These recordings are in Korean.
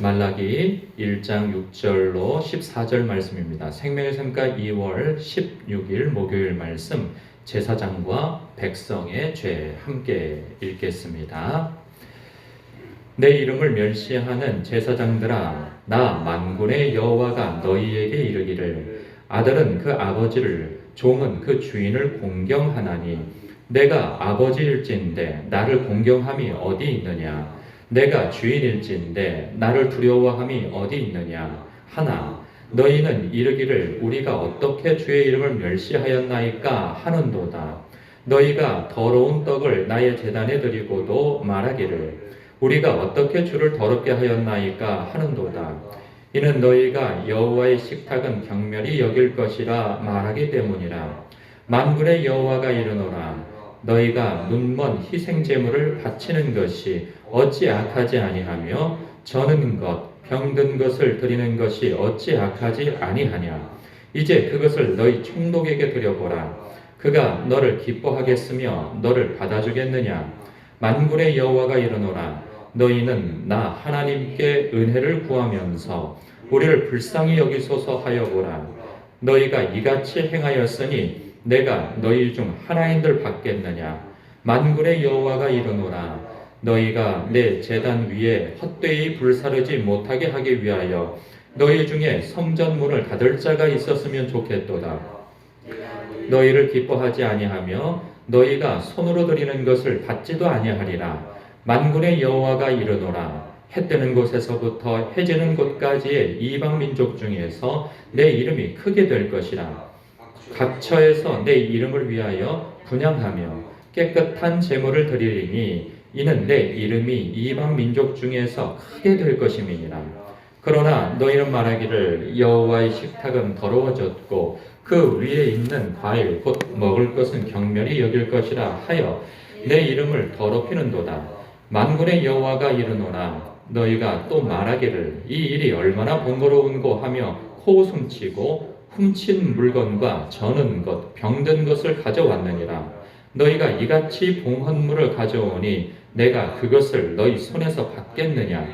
말라기 1장 6절로 14절 말씀입니다. 생명의 샘가 2월 16일 목요일 말씀, 제사장과 백성의 죄, 함께 읽겠습니다. 내 이름을 멸시하는 제사장들아, 나 만군의 여호와가 너희에게 이르기를, 아들은 그 아버지를, 종은 그 주인을 공경하나니 내가 아버지일진데 나를 공경함이 어디 있느냐? 내가 주인일진데 나를 두려워함이 어디 있느냐? 하나 너희는 이르기를 우리가 어떻게 주의 이름을 멸시하였나이까 하는도다. 너희가 더러운 떡을 나의 제단에 드리고도 말하기를 우리가 어떻게 주를 더럽게 하였나이까 하는도다. 이는 너희가 여호와의 식탁은 경멸히 여길 것이라 말하기 때문이라. 만군의 여호와가 이르노라. 너희가 눈먼 희생 제물을 바치는 것이 어찌 악하지 아니하며 저는 것, 병든 것을 드리는 것이 어찌 악하지 아니하냐. 이제 그것을 너희 총독에게 드려보라. 그가 너를 기뻐하겠으며 너를 받아주겠느냐. 만군의 여호와가 이르노라. 너희는 나 하나님께 은혜를 구하면서 우리를 불쌍히 여기소서 하여 보라. 너희가 이같이 행하였으니 내가 너희 중 하나인들 받겠느냐. 만군의 여호와가 이르노라. 너희가 내 제단 위에 헛되이 불사르지 못하게 하기 위하여 너희 중에 성전문을 닫을 자가 있었으면 좋겠도다. 너희를 기뻐하지 아니하며 너희가 손으로 드리는 것을 받지도 아니하리라. 만군의 여호와가 이르노라. 해 뜨는 곳에서부터 해 지는 곳까지의 이방 민족 중에서 내 이름이 크게 될 것이라. 각처에서 내 이름을 위하여 분향하며 깨끗한 제물을 드리리니 이는 내 이름이 이방 민족 중에서 크게 될 것임이니라. 그러나 너희는 말하기를 여호와의 식탁은 더러워졌고 그 위에 있는 과일 곧 먹을 것은 경멸히 여길 것이라 하여 내 이름을 더럽히는도다. 만군의 여호와가 이르노라. 너희가 또 말하기를 이 일이 얼마나 번거로운고 하며 코웃음치고 훔친 물건과 저는 것, 병든 것을 가져왔느니라. 너희가 이같이 봉헌물을 가져오니 내가 그것을 너희 손에서 받겠느냐.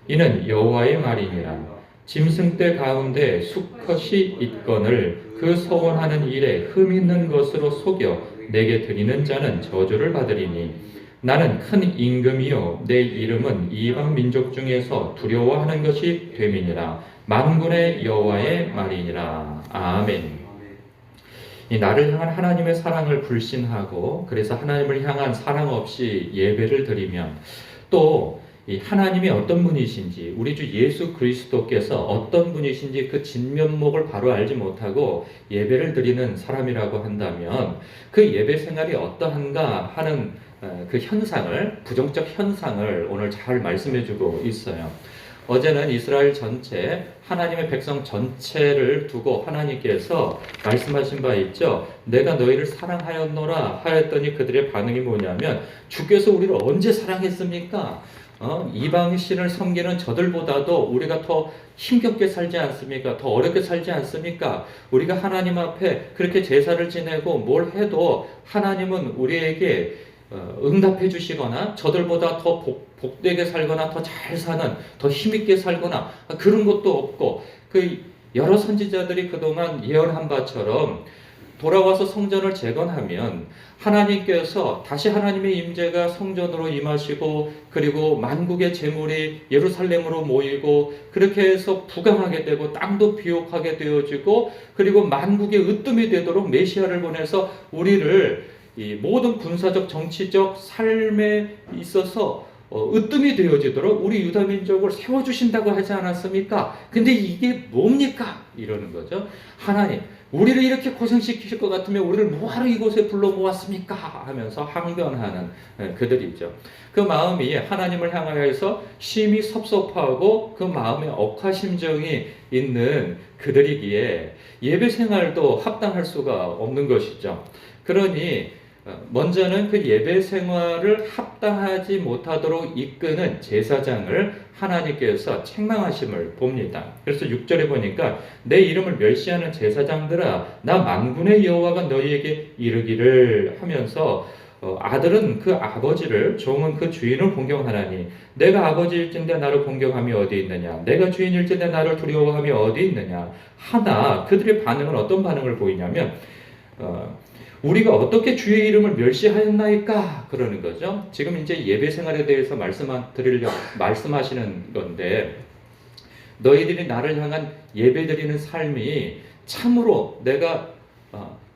이는 여호와의 말이니라. 짐승떼 가운데 수컷이 있거늘 그 서원하는 일에 흠 있는 것으로 속여 내게 드리는 자는 저주를 받으리니 나는 큰 임금이요 내 이름은 이방 민족 중에서 두려워하는 것이 됨이니라. 만군의 여호와의 말이니라. 아멘. 이 나를 향한 하나님의 사랑을 불신하고 그래서 하나님을 향한 사랑 없이 예배를 드리면 또 이 하나님이 어떤 분이신지 우리 주 예수 그리스도께서 어떤 분이신지 그 진면목을 바로 알지 못하고 예배를 드리는 사람이라고 한다면 그 예배 생활이 어떠한가 하는 그 현상을, 부정적 현상을 오늘 잘 말씀해주고 있어요. 어제는 이스라엘 전체, 하나님의 백성 전체를 두고 하나님께서 말씀하신 바 있죠. 내가 너희를 사랑하였노라 하였더니 그들의 반응이 뭐냐면 주께서 우리를 언제 사랑했습니까? 이방신을 섬기는 저들보다도 우리가 더 힘겹게 살지 않습니까? 더 어렵게 살지 않습니까? 우리가 하나님 앞에 그렇게 제사를 지내고 뭘 해도 하나님은 우리에게 응답해 주시거나 저들보다 더 복되게 살거나 더 잘 사는, 더 힘있게 살거나 그런 것도 없고 그 여러 선지자들이 그동안 예언한 바처럼 돌아와서 성전을 재건하면 하나님께서 다시 하나님의 임재가 성전으로 임하시고 그리고 만국의 재물이 예루살렘으로 모이고 그렇게 해서 부강하게 되고 땅도 비옥하게 되어지고 그리고 만국의 으뜸이 되도록 메시아를 보내서 우리를 이 모든 군사적 정치적 삶에 있어서 으뜸이 되어지도록 우리 유다민족을 세워주신다고 하지 않았습니까? 근데 이게 뭡니까? 이러는 거죠. 하나님, 우리를 이렇게 고생시키실 것 같으면 우리를 뭐하러 이곳에 불러 모았습니까? 하면서 항변하는 그들이죠. 그 마음이 하나님을 향하여서 심히 섭섭하고 그 마음에 억하심정이 있는 그들이기에 예배 생활도 합당할 수가 없는 것이죠. 그러니 먼저는 그 예배 생활을 합당하지 못하도록 이끄는 제사장을 하나님께서 책망하심을 봅니다. 그래서 6절에 보니까 내 이름을 멸시하는 제사장들아 나 만군의 여호와가 너희에게 이르기를 하면서 아들은 그 아버지를, 종은 그 주인을 공경하나니 내가 아버지일진데 나를 공경함이 어디 있느냐, 내가 주인일진데 나를 두려워함이 어디 있느냐 하나, 그들의 반응은 어떤 반응을 보이냐면 우리가 어떻게 주의 이름을 멸시하였나이까 그러는 거죠. 지금 이제 예배 생활에 대해서 말씀하시는 건데, 너희들이 나를 향한 예배드리는 삶이 참으로 내가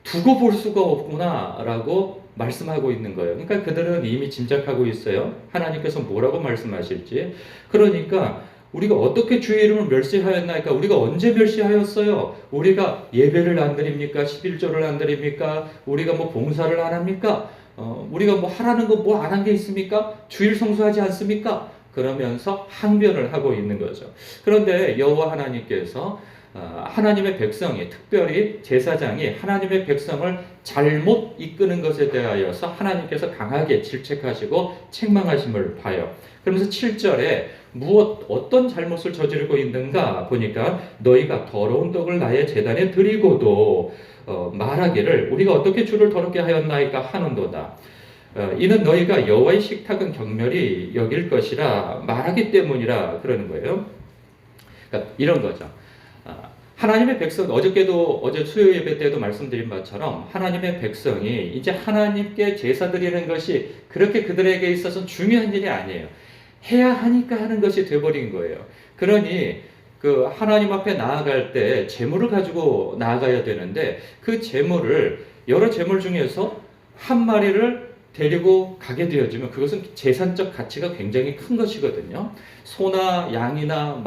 두고 볼 수가 없구나라고 말씀하고 있는 거예요. 그러니까 그들은 이미 짐작하고 있어요. 하나님께서 뭐라고 말씀하실지. 그러니까 우리가 어떻게 주의 이름을 멸시하였나이까? 우리가 언제 멸시하였어요? 우리가 예배를 안 드립니까? 11조를 안 드립니까? 우리가 뭐 봉사를 안 합니까? 우리가 뭐 하라는 거 뭐 안 한 게 있습니까? 주일 성수하지 않습니까? 그러면서 항변을 하고 있는 거죠. 그런데 여호와 하나님께서 하나님의 백성이, 특별히 제사장이 하나님의 백성을 잘못 이끄는 것에 대하여서 하나님께서 강하게 질책하시고 책망하심을 봐요. 그러면서 7절에 어떤 잘못을 저지르고 있는가 보니까 너희가 더러운 떡을 나의 제단에 드리고도 말하기를 우리가 어떻게 주를 더럽게 하였나이까 하는도다. 이는 너희가 여호와의 식탁은 경멸히 여길 것이라 말하기 때문이라 그러는 거예요. 그러니까 이런 거죠. 하나님의 백성, 어제 수요 예배 때도 말씀드린 것처럼 하나님의 백성이 이제 하나님께 제사 드리는 것이 그렇게 그들에게 있어서 중요한 일이 아니에요. 해야 하니까 하는 것이 돼버린 거예요. 그러니 그 하나님 앞에 나아갈 때 제물을 가지고 나아가야 되는데, 그 제물을, 여러 제물 중에서 한 마리를 데리고 가게 되어지면 그것은 재산적 가치가 굉장히 큰 것이거든요. 소나 양이나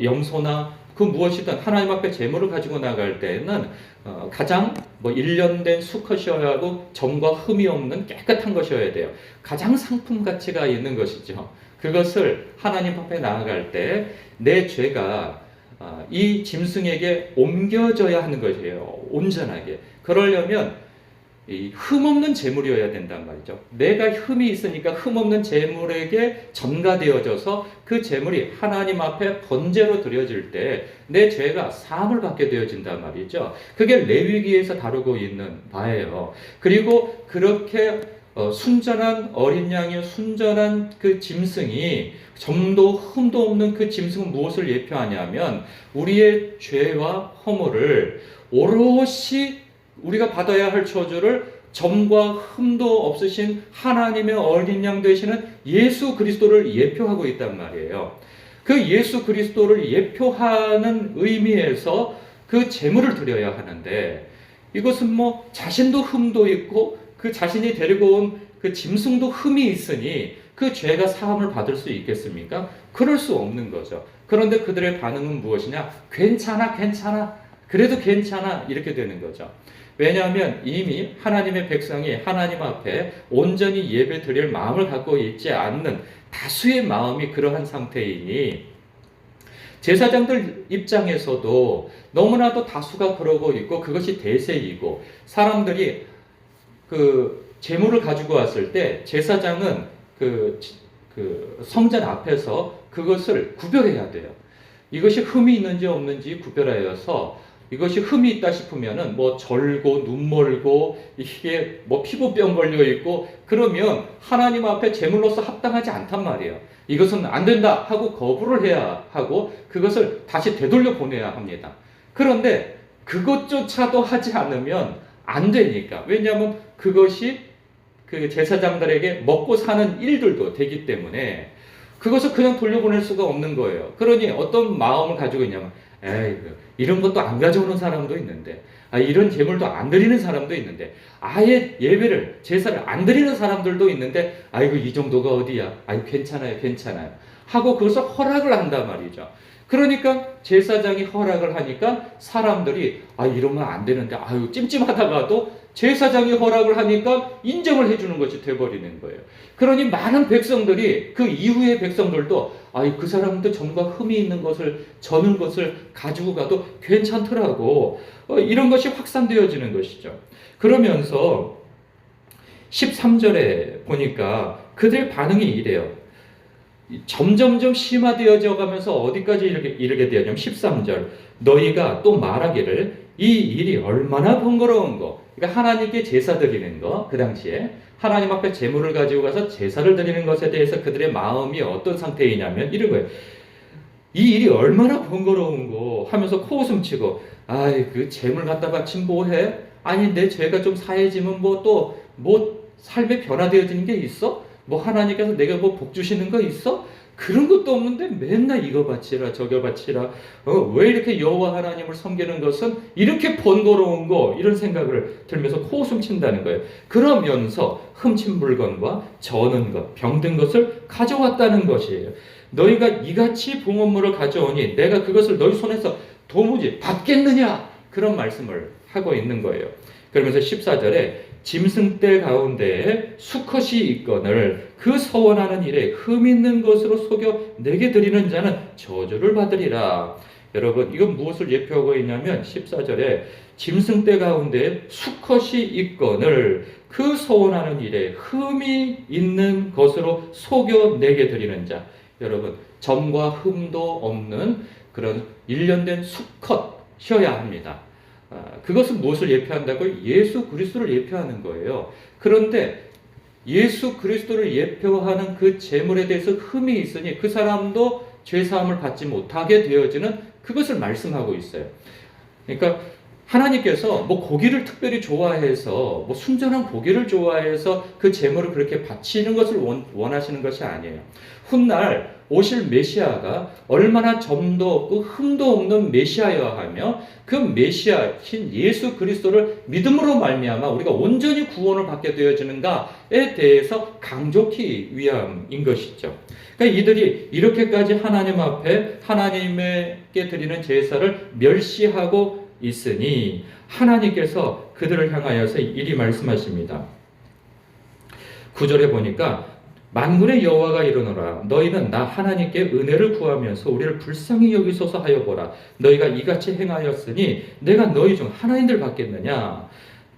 염소나 그 무엇이든 하나님 앞에 제물을 가지고 나갈 때는 가장 1년 된 수컷이어야 하고 점과 흠이 없는 깨끗한 것이어야 돼요. 가장 상품 가치가 있는 것이죠. 그것을 하나님 앞에 나아갈 때 내 죄가 이 짐승에게 옮겨져야 하는 것이에요. 온전하게. 그러려면 이 흠없는 제물이어야 된단 말이죠. 내가 흠이 있으니까 흠없는 제물에게 전가되어져서 그 제물이 하나님 앞에 번제로 드려질 때 내 죄가 사함을 받게 되어진단 말이죠. 그게 레위기에서 다루고 있는 바예요. 그리고 그렇게 순전한 어린 양의 순전한 그 짐승이 점도 흠도 없는 그 짐승은 무엇을 예표하냐면 우리의 죄와 허물을 오롯이 우리가 받아야 할 저주를 점과 흠도 없으신 하나님의 어린 양 되시는 예수 그리스도를 예표하고 있단 말이에요. 그 예수 그리스도를 예표하는 의미에서 그 제물을 드려야 하는데, 이것은 뭐 자신도 흠도 있고 그 자신이 데리고 온 그 짐승도 흠이 있으니 그 죄가 사함을 받을 수 있겠습니까? 그럴 수 없는 거죠. 그런데 그들의 반응은 무엇이냐? 괜찮아, 그래도 괜찮아, 이렇게 되는 거죠. 왜냐하면 이미 하나님의 백성이 하나님 앞에 온전히 예배 드릴 마음을 갖고 있지 않는 다수의 마음이 그러한 상태이니, 제사장들 입장에서도 너무나도 다수가 그러고 있고 그것이 대세이고, 사람들이 그 제물을 가지고 왔을 때 제사장은 그 성전 앞에서 그것을 구별해야 돼요. 이것이 흠이 있는지 없는지 구별하여서, 이것이 흠이 있다 싶으면은 뭐 절고 눈 멀고 이게 뭐 피부병 걸려 있고 그러면 하나님 앞에 제물로서 합당하지 않단 말이에요. 이것은 안 된다 하고 거부를 해야 하고 그것을 다시 되돌려 보내야 합니다. 그런데 그것조차도 하지 않으면 안 되니까. 왜냐하면 그것이 그 제사장들에게 먹고 사는 일들도 되기 때문에 그것을 그냥 돌려보낼 수가 없는 거예요. 그러니 어떤 마음을 가지고 있냐면, 에이, 이런 것도 안 가져오는 사람도 있는데, 이런 제물도 안 드리는 사람도 있는데, 아예 예배를, 제사를 안 드리는 사람들도 있는데, 아이고, 이 정도가 어디야? 아이, 괜찮아요. 하고 그것을 허락을 한단 말이죠. 그러니까 제사장이 허락을 하니까 사람들이, 이러면 안 되는데, 아유, 찜찜하다가도 제사장이 허락을 하니까 인정을 해주는 것이 돼버리는 거예요. 그러니 많은 백성들이, 그 이후의 백성들도 그 사람도 점과 흠이 있는 것을, 저는 것을 가지고 가도 괜찮더라고, 이런 것이 확산되어지는 것이죠. 그러면서 13절에 보니까 그들의 반응이 이래요. 점점점 심화되어져 가면서 어디까지 이르게 되었냐면 13절, 너희가 또 말하기를 이 일이 얼마나 번거로운 거. 그러니까 하나님께 제사 드리는 거, 그 당시에 하나님 앞에 제물을 가지고 가서 제사를 드리는 것에 대해서 그들의 마음이 어떤 상태이냐면 이런 거예요. 이 일이 얼마나 번거로운 거 하면서 코웃음 치고, 아이 그 재물 갖다 바치면 뭐해? 아니 내 죄가 좀 사해지면 뭐 또 뭐 삶에 변화되어지는 게 있어? 뭐 하나님께서 내가 뭐 복 주시는 거 있어? 그런 것도 없는데 맨날 이거 바치라 저거 바치라. 왜 이렇게 여호와 하나님을 섬기는 것은 이렇게 번거로운 거, 이런 생각을 들면서 코웃음 친다는 거예요. 그러면서 훔친 물건과 저는 것, 병든 것을 가져왔다는 것이에요. 너희가 이같이 봉헌물을 가져오니 내가 그것을 너희 손에서 도무지 받겠느냐, 그런 말씀을 하고 있는 거예요. 그러면서 14절에 짐승떼 가운데에 수컷이 있거늘 그 서원하는 일에 흠 있는 것으로 속여 내게 드리는 자는 저주를 받으리라. 여러분, 이건 무엇을 예표하고 있냐면 14절에 짐승떼 가운데에 수컷이 있거늘 그 서원하는 일에 흠이 있는 것으로 속여 내게 드리는 자. 여러분, 점과 흠도 없는 그런 일련된 수컷이어야 합니다. 그것은 무엇을 예표한다고요? 예수 그리스도를 예표하는 거예요. 그런데 예수 그리스도를 예표하는 그 제물에 대해서 흠이 있으니 그 사람도 죄사함을 받지 못하게 되어지는 그것을 말씀하고 있어요. 그러니까 하나님께서 뭐 고기를 특별히 좋아해서 뭐 순전한 고기를 좋아해서 그 제물을 그렇게 바치는 것을 원하시는 것이 아니에요. 훗날 오실 메시아가 얼마나 점도 없고 흠도 없는 메시아여야 하며 그 메시아신 예수 그리스도를 믿음으로 말미암아 우리가 온전히 구원을 받게 되어지는가에 대해서 강조하기 위함인 것이죠. 그러니까 이들이 이렇게까지 하나님 앞에 하나님께 드리는 제사를 멸시하고 있으니 하나님께서 그들을 향하여서 이리 말씀하십니다. 9절에 보니까 만군의 여호와가 이르노라 너희는 나 하나님께 은혜를 구하면서 우리를 불쌍히 여기소서 하여 보라. 너희가 이같이 행하였으니 내가 너희 중 하나님들 받겠느냐.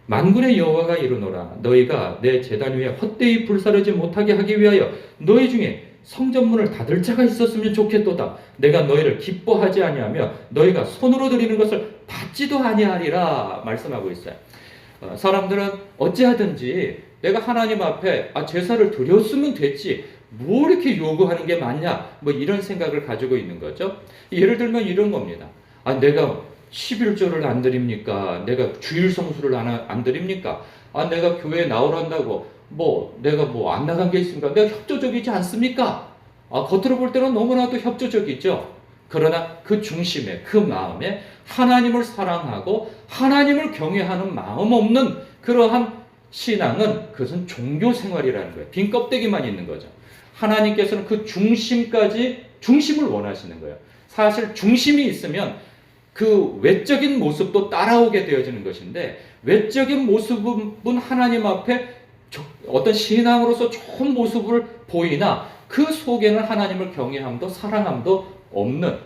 만군의 여호와가 이르노라 너희가 내 제단 위에 헛되이 불사르지 못하게 하기 위하여 너희 중에 성전문을 닫을 자가 있었으면 좋겠도다. 내가 너희를 기뻐하지 아니하며 너희가 손으로 드리는 것을 받지도 아니하리라 말씀하고 있어요. 사람들은 어찌하든지 내가 하나님 앞에 제사를 드렸으면 됐지 뭐 이렇게 요구하는 게 맞냐, 뭐 이런 생각을 가지고 있는 거죠. 예를 들면 이런 겁니다. 내가 11조를 안 드립니까? 내가 주일 성수를 안 드립니까? 내가 교회에 나오란다고 내가 안 나간 게 있습니까? 내가 협조적이지 않습니까? 겉으로 볼 때는 너무나도 협조적이죠. 그러나 그 중심에, 그 마음에 하나님을 사랑하고 하나님을 경외하는 마음 없는 그러한 신앙은 그것은 종교 생활이라는 거예요. 빈 껍데기만 있는 거죠. 하나님께서는 그 중심을 원하시는 거예요. 사실 중심이 있으면 그 외적인 모습도 따라오게 되어지는 것인데 외적인 모습은 하나님 앞에 어떤 신앙으로서 좋은 모습을 보이나 그 속에는 하나님을 경외함도 사랑함도 없는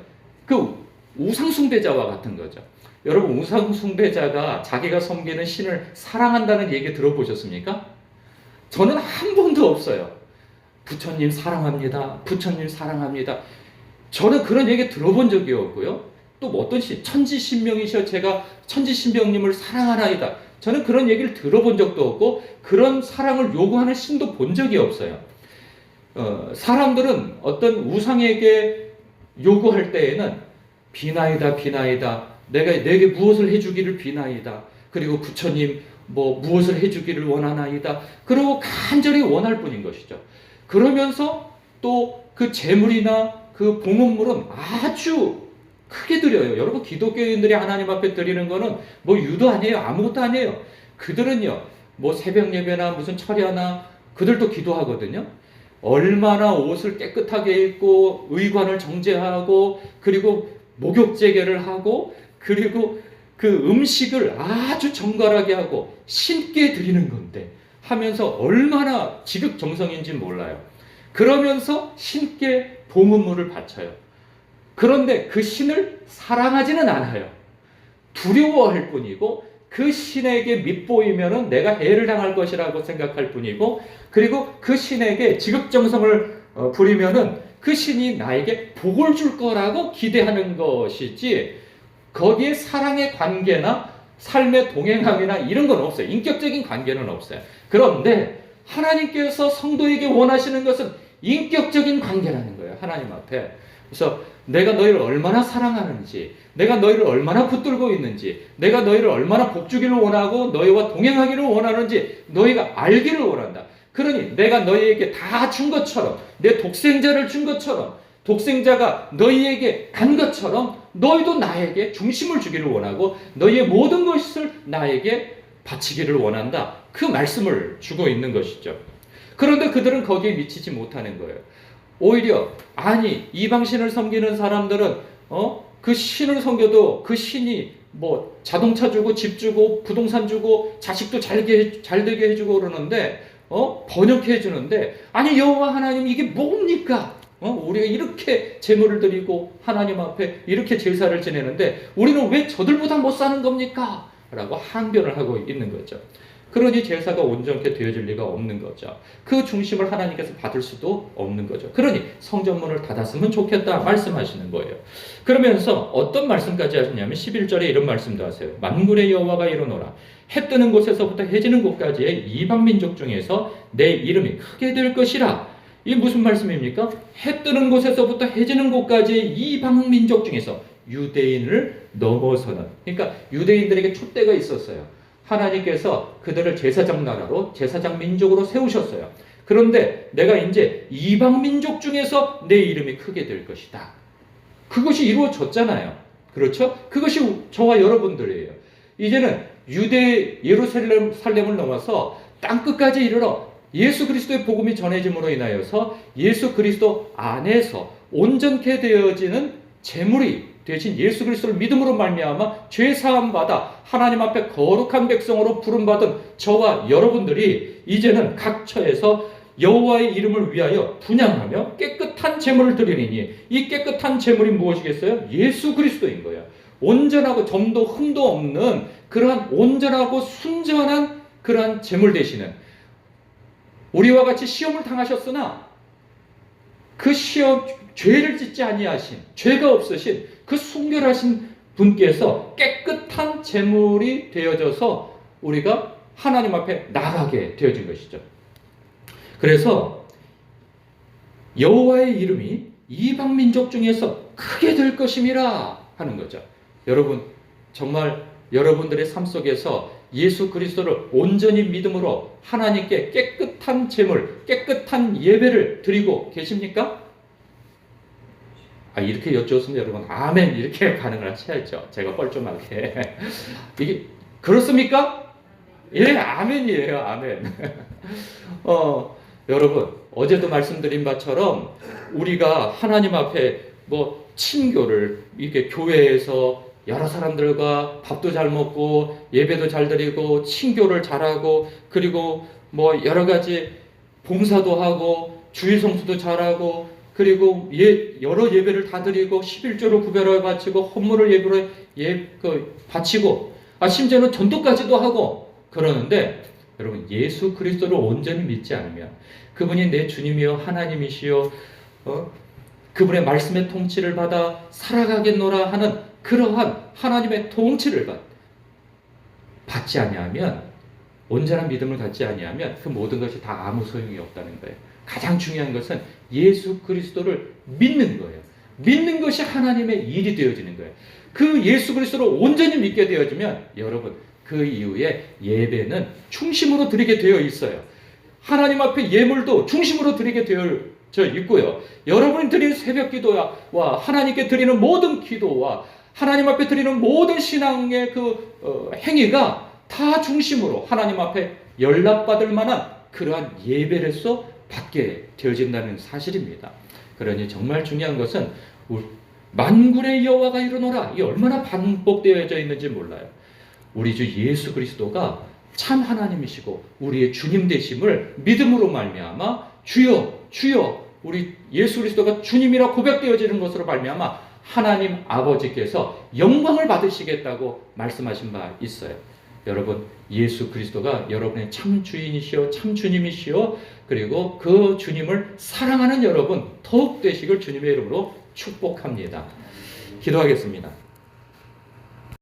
그 우상숭배자와 같은 거죠. 여러분, 우상숭배자가 자기가 섬기는 신을 사랑한다는 얘기 들어보셨습니까? 저는 한 번도 없어요. 부처님 사랑합니다. 부처님 사랑합니다. 저는 그런 얘기 들어본 적이 없고요. 또 어떤 천지신명이셔 제가 천지신명님을 사랑하나이다. 저는 그런 얘기를 들어본 적도 없고 그런 사랑을 요구하는 신도 본 적이 없어요. 사람들은 어떤 우상에게 요구할 때에는 비나이다 비나이다 내게 무엇을 해주기를 비나이다. 그리고 부처님 무엇을 해주기를 원하나이다. 그리고 간절히 원할 뿐인 것이죠. 그러면서 또 그 제물이나 그 봉헌물은 아주 크게 드려요. 여러분, 기독교인들이 하나님 앞에 드리는 거는 유도 아니에요. 아무것도 아니에요. 그들은요, 새벽 예배나 무슨 철야나 그들도 기도하거든요. 얼마나 옷을 깨끗하게 입고 의관을 정제하고 그리고 목욕제계를 하고 그리고 그 음식을 아주 정갈하게 하고 신께 드리는 건데 하면서 얼마나 지극정성인지 몰라요. 그러면서 신께 봉헌물을 바쳐요. 그런데 그 신을 사랑하지는 않아요. 두려워할 뿐이고 그 신에게 밉보이면은 내가 해를 당할 것이라고 생각할 뿐이고 그리고 그 신에게 지극정성을 부리면은 그 신이 나에게 복을 줄 거라고 기대하는 것이지 거기에 사랑의 관계나 삶의 동행함이나 이런 건 없어요. 인격적인 관계는 없어요. 그런데 하나님께서 성도에게 원하시는 것은 인격적인 관계라는 거예요. 하나님 앞에. 그래서 내가 너희를 얼마나 사랑하는지, 내가 너희를 얼마나 붙들고 있는지, 내가 너희를 얼마나 복주기를 원하고 너희와 동행하기를 원하는지 너희가 알기를 원한다. 그러니 내가 너희에게 다 준 것처럼, 내 독생자를 준 것처럼, 독생자가 너희에게 간 것처럼 너희도 나에게 중심을 주기를 원하고 너희의 모든 것을 나에게 바치기를 원한다. 그 말씀을 주고 있는 것이죠. 그런데 그들은 거기에 미치지 못하는 거예요. 오히려 아니 이방신을 섬기는 사람들은 그 신을 섬겨도 그 신이 뭐 자동차 주고 집 주고 부동산 주고 자식도 잘 되게 해주고 그러는데 번역해 주는데 아니 여호와 하나님 이게 뭡니까? 우리가 이렇게 제물을 드리고 하나님 앞에 이렇게 제사를 지내는데 우리는 왜 저들보다 못 사는 겁니까? 라고 항변을 하고 있는 거죠. 그러니 제사가 온전케 되어질 리가 없는 거죠. 그 중심을 하나님께서 받을 수도 없는 거죠. 그러니 성전문을 닫았으면 좋겠다 말씀하시는 거예요. 그러면서 어떤 말씀까지 하시냐면 11절에 이런 말씀도 하세요. 만군의 여호와가 이르노라. 해 뜨는 곳에서부터 해 지는 곳까지의 이방 민족 중에서 내 이름이 크게 될 것이라. 이게 무슨 말씀입니까? 해 뜨는 곳에서부터 해 지는 곳까지의 이방 민족 중에서 유대인을 넘어서는, 그러니까 유대인들에게 촛대가 있었어요. 하나님께서 그들을 제사장 나라로 제사장 민족으로 세우셨어요. 그런데 내가 이제 이방 민족 중에서 내 이름이 크게 될 것이다. 그것이 이루어졌잖아요. 그렇죠? 그것이 저와 여러분들이에요. 이제는 유대 예루살렘을 넘어서 땅끝까지 이르러 예수 그리스도의 복음이 전해짐으로 인하여서 예수 그리스도 안에서 온전케 되어지는 제물이 대신 예수 그리스도를 믿음으로 말미암아 죄 사함 받아 하나님 앞에 거룩한 백성으로 부름 받은 저와 여러분들이 이제는 각 처에서 여호와의 이름을 위하여 분향하며 깨끗한 제물을 드리니 이 깨끗한 제물이 무엇이겠어요? 예수 그리스도인 거예요. 온전하고 점도 흠도 없는 그러한 온전하고 순전한 그러한 제물 되시는, 우리와 같이 시험을 당하셨으나 그 시험 죄를 짓지 아니하신, 죄가 없으신 그 순결하신 분께서 깨끗한 제물이 되어져서 우리가 하나님 앞에 나가게 되어진 것이죠. 그래서 여호와의 이름이 이방 민족 중에서 크게 될 것임이라 하는 거죠. 여러분, 정말 여러분들의 삶 속에서 예수 그리스도를 온전히 믿음으로 하나님께 깨끗한 제물, 깨끗한 예배를 드리고 계십니까? 이렇게 여쭈었으면 여러분 아멘 이렇게 반응을 하셔야죠. 제가 뻘쭘하게. 이게 그렇습니까? 예, 아멘이에요. 아멘. 여러분, 어제도 말씀드린 바처럼 우리가 하나님 앞에 뭐 친교를 이렇게 교회에서 여러 사람들과 밥도 잘 먹고 예배도 잘 드리고 친교를 잘하고 그리고 뭐 여러 가지 봉사도 하고 주일 성수도 잘하고 그리고 여러 예배를 다 드리고 11조를 구별하여 바치고 헌물을 예배로 바치고 심지어는 전도까지도 하고 그러는데 여러분 예수 그리스도를 온전히 믿지 않으면 그분이 내 주님이요 하나님이시요 그분의 말씀의 통치를 받아 살아가겠노라 하는 그러한 하나님의 통치를 받지 아니하면, 온전한 믿음을 갖지 아니하면 그 모든 것이 다 아무 소용이 없다는 거예요. 가장 중요한 것은 예수 그리스도를 믿는 거예요. 믿는 것이 하나님의 일이 되어지는 거예요. 그 예수 그리스도를 온전히 믿게 되어지면 여러분 그 이후에 예배는 중심으로 드리게 되어 있어요. 하나님 앞에 예물도 중심으로 드리게 되어 있고요. 여러분이 드리는 새벽 기도와 하나님께 드리는 모든 기도와 하나님 앞에 드리는 모든 신앙의 행위가 다 중심으로 하나님 앞에 연락받을 만한 그러한 예배로서 받게 되어진다는 사실입니다. 그러니 정말 중요한 것은 만군의 여호와가 이르노라. 이게 얼마나 반복되어져 있는지 몰라요. 우리 주 예수 그리스도가 참 하나님이시고 우리의 주님 되심을 믿음으로 말미암아 주여 주여 우리 예수 그리스도가 주님이라 고백되어지는 것으로 말미암아 하나님 아버지께서 영광을 받으시겠다고 말씀하신 바 있어요. 여러분 예수 그리스도가 여러분의 참 주인이시오 참 주님이시오 그리고 그 주님을 사랑하는 여러분 더욱 되시길 주님의 이름으로 축복합니다. 기도하겠습니다.